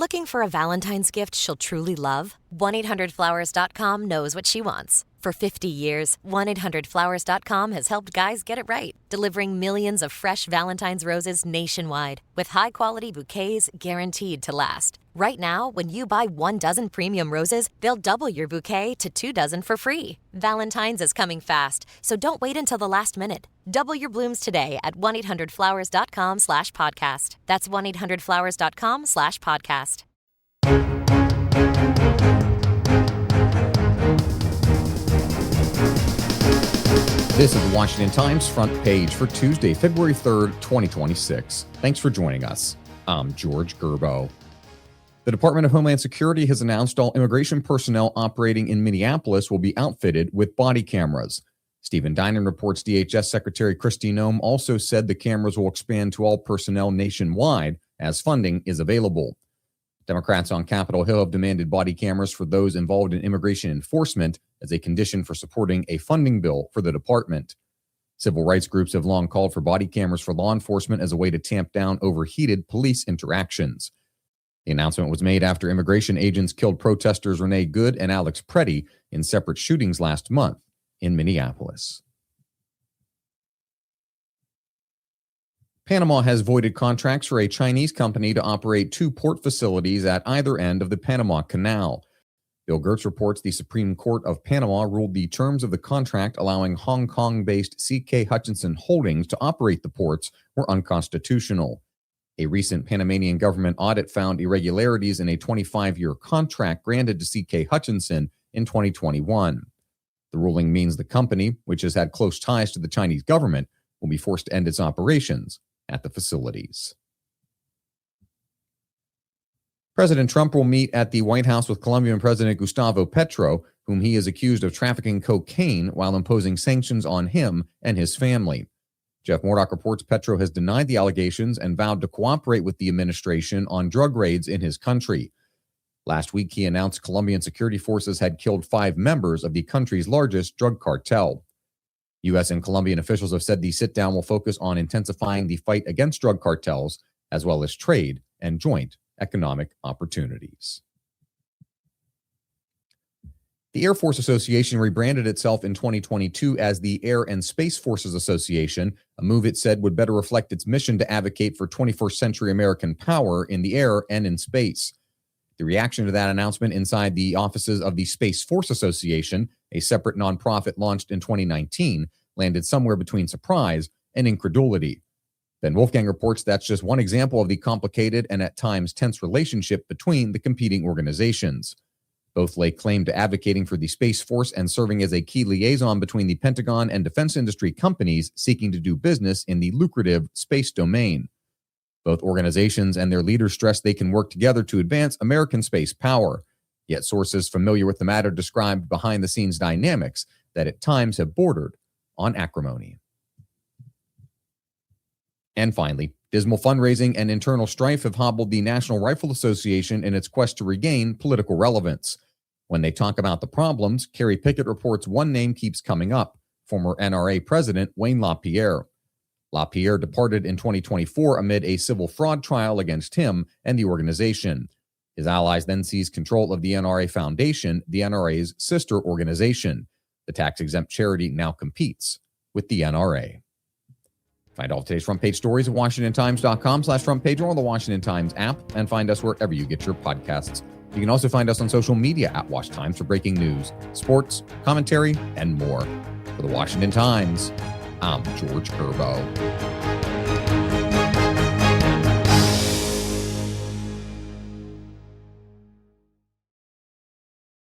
Looking for a Valentine's gift she'll truly love? 1-800-Flowers.com knows what she wants. For 50 years, 1-800-Flowers.com has helped guys get it right, delivering millions of fresh Valentine's roses nationwide with high-quality bouquets guaranteed to last. Right now, when you buy 1 dozen premium roses, they'll double your bouquet to 2 dozen for free. Valentine's is coming fast, so don't wait until the last minute. Double your blooms today at 1-800-Flowers.com/podcast. That's 1-800-Flowers.com/podcast. This is the Washington Times front page for Tuesday, February 3rd, 2026. Thanks for joining us. I'm George Gerbo. The Department of Homeland Security has announced all immigration personnel operating in Minneapolis will be outfitted with body cameras. Stephen Dinan reports DHS Secretary Kristi Noem also said the cameras will expand to all personnel nationwide as funding is available. Democrats on Capitol Hill have demanded body cameras for those involved in immigration enforcement as a condition for supporting a funding bill for the department. Civil rights groups have long called for body cameras for law enforcement as a way to tamp down overheated police interactions. The announcement was made after immigration agents killed protesters Renee Good and Alex Preddy in separate shootings last month in Minneapolis. Panama has voided contracts for a Chinese company to operate 2 port facilities at either end of the Panama Canal. Bill Gertz reports the Supreme Court of Panama ruled the terms of the contract allowing Hong Kong-based CK Hutchison Holdings to operate the ports were unconstitutional. A recent Panamanian government audit found irregularities in a 25-year contract granted to CK Hutchison in 2021. The ruling means the company, which has had close ties to the Chinese government, will be forced to end its operations at the facilities. President Trump will meet at the White House with Colombian President Gustavo Petro, whom he is accused of trafficking cocaine while imposing sanctions on him and his family. Jeff Murdoch reports Petro has denied the allegations and vowed to cooperate with the administration on drug raids in his country. Last week, he announced Colombian security forces had killed 5 members of the country's largest drug cartel. U.S. and Colombian officials have said the sit-down will focus on intensifying the fight against drug cartels, as well as trade and joint economic opportunities. The Air Force Association rebranded itself in 2022 as the Air and Space Forces Association, a move it said would better reflect its mission to advocate for 21st century American power in the air and in space. The reaction to that announcement inside the offices of the Space Force Association, a separate nonprofit launched in 2019, landed somewhere between surprise and incredulity. Ben Wolfgang reports that's just one example of the complicated and at times tense relationship between the competing organizations. Both lay claim to advocating for the Space Force and serving as a key liaison between the Pentagon and defense industry companies seeking to do business in the lucrative space domain. Both organizations and their leaders stress they can work together to advance American space power. Yet sources familiar with the matter described behind-the-scenes dynamics that at times have bordered on acrimony. And finally, dismal fundraising and internal strife have hobbled the National Rifle Association in its quest to regain political relevance. When they talk about the problems, Carrie Pickett reports one name keeps coming up, former NRA President Wayne LaPierre. LaPierre departed in 2024 amid a civil fraud trial against him and the organization. His allies then seized control of the NRA Foundation, the NRA's sister organization. The tax-exempt charity now competes with the NRA. Find all of today's front page stories at WashingtonTimes.com/front page or on the Washington Times app, and find us wherever you get your podcasts. You can also find us on social media at Wash Times for breaking news, sports, commentary, and more. For the Washington Times, I'm George Gerbo.